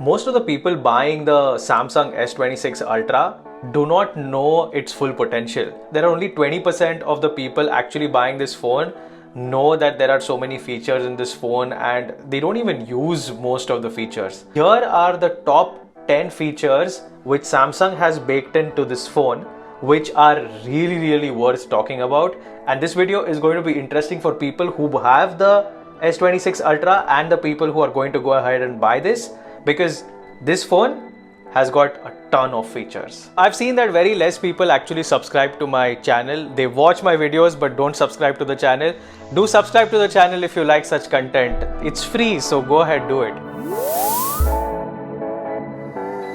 Most of the people buying the Samsung S26 Ultra do not know its full potential. There are only 20% of the people actually buying this phone know that there are so many features in this phone, and they don't even use most of the features. Here are the top 10 features which Samsung has baked into this phone, which are really worth talking about. And this video is going to be interesting for people who have the S26 Ultra and the people who are going to go ahead and buy this, because this phone has got a ton of features. I've seen that very less people actually subscribe to my channel. They watch my videos but don't subscribe to the channel. Do subscribe to the channel if you like such content. It's free, so go ahead, do it.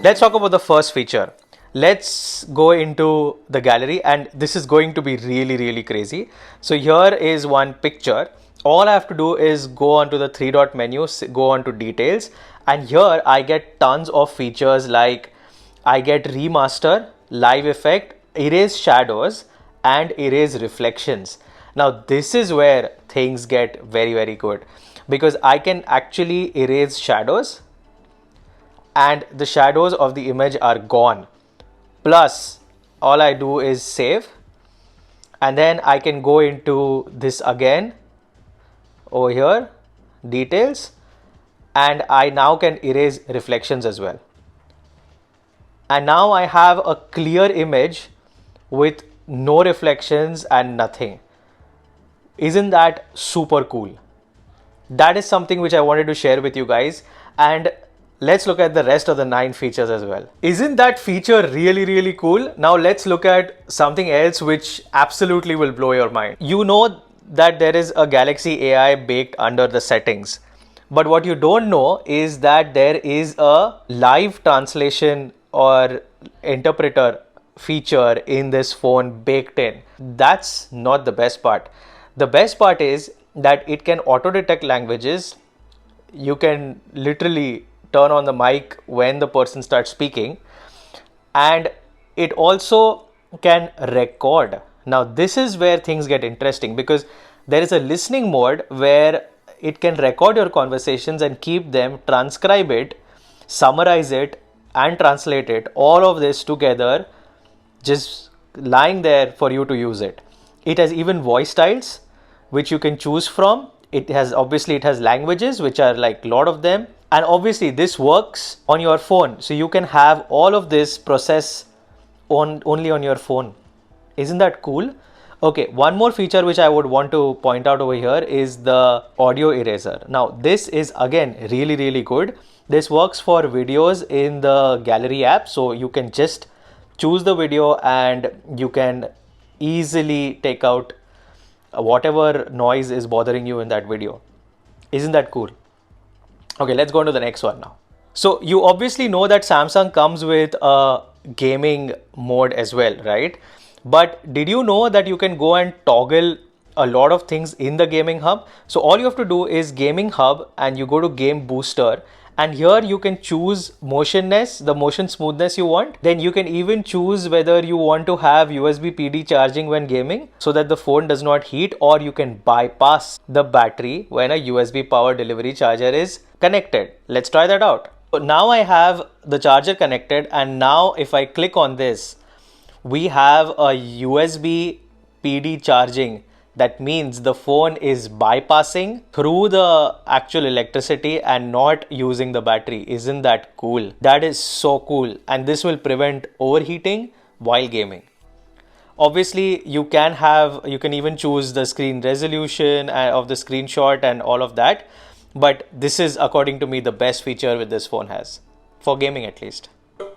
Let's talk about the first feature. Let's go into the gallery, and this is going to be really crazy. So here is one picture. All I have to do is go onto the three dot menu, go onto details, and here I get tons of features like I get remaster, live effect, erase shadows, and erase reflections. Now this is where things get very good, because I can actually erase shadows and the shadows of the image are gone. Plus, all I do is save, and then I can go into this again over here, details, and I now can erase reflections as well. And now I have a clear image with no reflections and nothing. Isn't that super cool? That is something which I wanted to share with you guys, and let's look at the rest of the 9 features as well. Isn't that feature really cool? Now let's look at something else which absolutely will blow your mind. You know that there is a Galaxy AI baked under the settings, but what you don't know is that there is a live translation or interpreter feature in this phone baked in. That's not the best part. The best part is that it can auto detect languages. You can literally turn on the mic when the person starts speaking, and it also can record. Now this is where things get interesting, because there is a listening mode where it can record your conversations and keep them, transcribe it, summarize it, and translate it, all of this together, just lying there for you to use it. It has even voice styles which you can choose from. It has languages, which are like a lot of them, and obviously this works on your phone, so you can have all of this process only on your phone. Isn't that cool? Okay, one more feature which I would want to point out over here is the audio eraser. Now this is again really good. This works for videos in the gallery app, so you can just choose the video and you can easily take out whatever noise is bothering you in that video. Isn't that cool? Okay, let's go on to the next one now. So you obviously know that Samsung comes with a gaming mode as well, right? But did you know that you can go and toggle a lot of things in the gaming hub? So all you have to do is gaming hub, and you go to game booster, and here you can choose motionness, the motion smoothness you want. Then you can even choose whether you want to have USB PD charging when gaming so that the phone does not heat, or you can bypass the battery when a USB power delivery charger is connected. Let's try that out. So now I have the charger connected, and now if I click on this, we have a USB PD charging. That means the phone is bypassing through the actual electricity and not using the battery. Isn't that cool? That is so cool, and this will prevent overheating while gaming. Obviously, you can even choose the screen resolution of the screenshot and all of that, but this is, according to me, the best feature with this phone has, for gaming at least.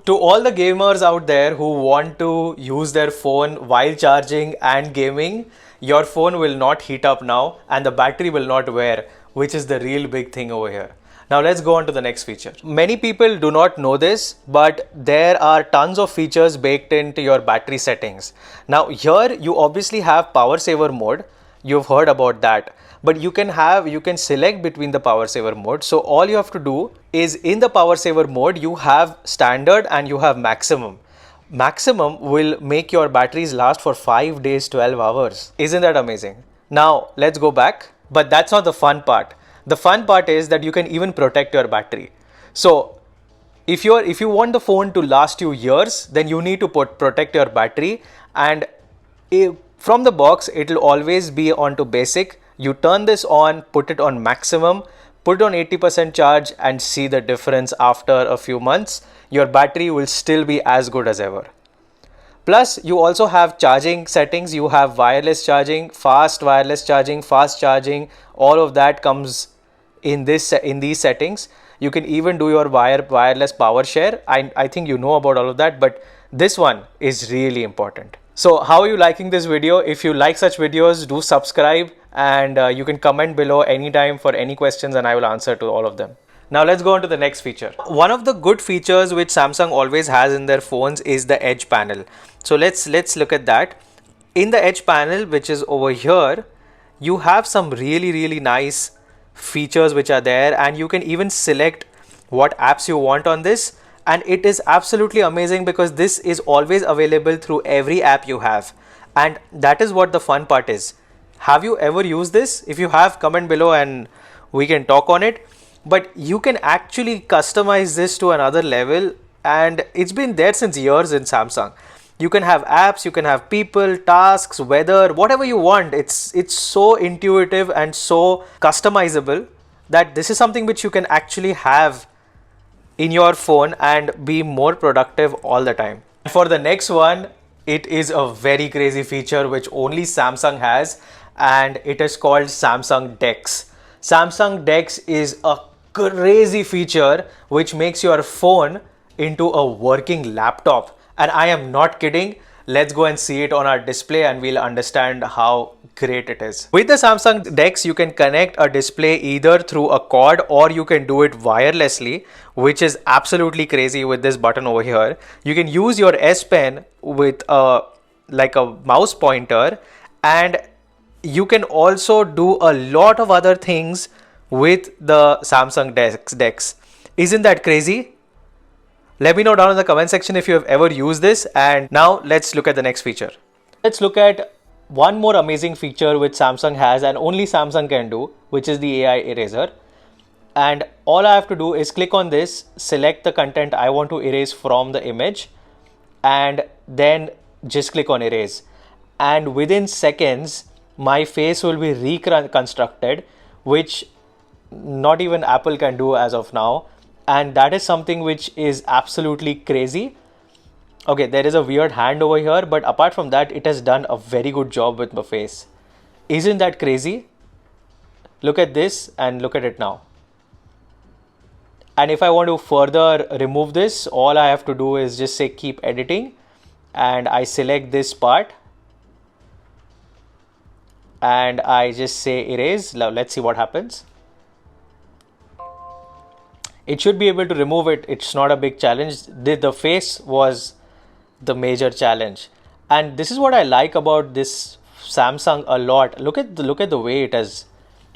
To all the gamers out there who want to use their phone while charging and gaming, your phone will not heat up now and the battery will not wear, which is the real big thing over here. Now let's go on to the next feature. Many people do not know this, but there are tons of features baked into your battery settings. Now here you obviously have power saver mode. You've heard about that. But you can select between the power saver mode. So all you have to do is, in the power saver mode, you have standard and you have maximum. Maximum will make your batteries last for 5 days, 12 hours. Isn't that amazing? Now let's go back. But that's not the fun part. The fun part is that you can even protect your battery. So if you want the phone to last you years, then you need to protect your battery. And from the box, it will always be onto basic. You turn this on, put it on maximum, put it on 80% charge, and see the difference after a few months. Your battery will still be as good as ever. Plus, you also have charging settings. You have wireless charging, fast wireless charging, fast charging. All of that comes in these settings. You can even do your wireless power share. I think you know about all of that, but this one is really important. So how are you liking this video? If you like such videos, do subscribe, and you can comment below anytime for any questions, and I will answer to all of them. Now let's go on to the next feature. One of the good features which Samsung always has in their phones is the edge panel. So let's look at that. In the edge panel, which is over here, you have some really nice features which are there, and you can even select what apps you want on this. And it is absolutely amazing because this is always available through every app you have. And that is what the fun part is. Have you ever used this? If you have, comment below and we can talk on it. But you can actually customize this to another level, and it's been there since years in Samsung. You can have apps, you can have people, tasks, weather, whatever you want. It's so intuitive and so customizable that this is something which you can actually have in your phone and be more productive all the time. For the next one, it is a very crazy feature which only Samsung has, and it is called Samsung DeX. Samsung DeX is a crazy feature which makes your phone into a working laptop, and I am not kidding. Let's go and see it on our display and we'll understand how great it is. With the Samsung DeX, you can connect a display either through a cord or you can do it wirelessly, which is absolutely crazy with this button over here. You can use your S Pen with like a mouse pointer, and you can also do a lot of other things with the Samsung DeX. Isn't that crazy? Let me know down in the comment section if you have ever used this. And now let's look at the next feature. Let's look at one more amazing feature which Samsung has and only Samsung can do, which is the AI eraser. And all I have to do is click on this, select the content I want to erase from the image, and then just click on erase. And within seconds, my face will be reconstructed, which not even Apple can do as of now. And that is something which is absolutely crazy. Okay, there is a weird hand over here, but apart from that, it has done a very good job with my face. Isn't that crazy? Look at this and look at it now. And if I want to further remove this, all I have to do is just say keep editing, and I select this part and I just say erase. Now let's see what happens. It should be able to remove it. It's not a big challenge. The face was the major challenge, and this is what I like about this Samsung a lot. Look at the way it has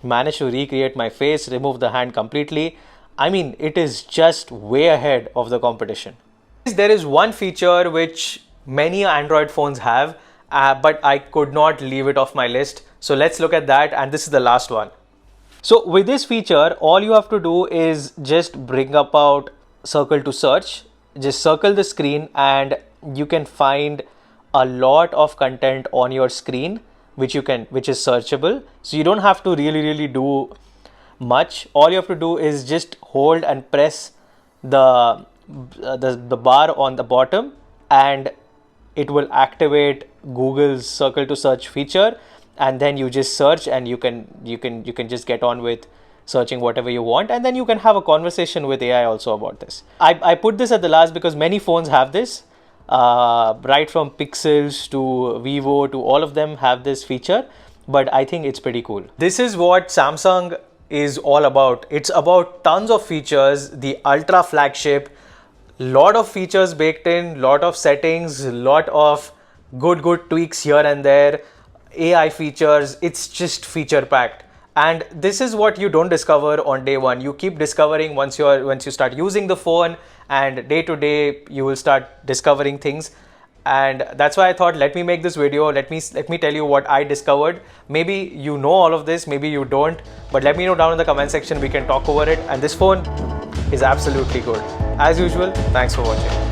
managed to recreate my face, remove the hand completely. I mean, it is just way ahead of the competition. There is one feature which many Android phones have, but I could not leave it off my list. So let's look at that, and this is the last one. So with this feature, all you have to do is just bring about circle to search. Just circle the screen and you can find a lot of content on your screen which is searchable. So you don't have to really do much. All you have to do is just hold and press the bar on the bottom, and it will activate Google's circle to search feature. And then you just search, and you can just get on with searching whatever you want, and then you can have a conversation with AI also about this. I put this at the last because many phones have this, right from Pixels to Vivo to all of them have this feature, but I think it's pretty cool. This is what Samsung is all about. It's about tons of features, the Ultra flagship, lot of features baked in, lot of settings, lot of good tweaks here and there, AI features. It's just feature packed, and this is what you don't discover on day one. You keep discovering once you start using the phone, and day to day you will start discovering things. And that's why I thought, let me make this video. Let me tell you what I discovered. Maybe you know all of this, maybe you don't, but let me know down in the comment section. We can talk over it. And this phone is absolutely good. As usual, thanks for watching.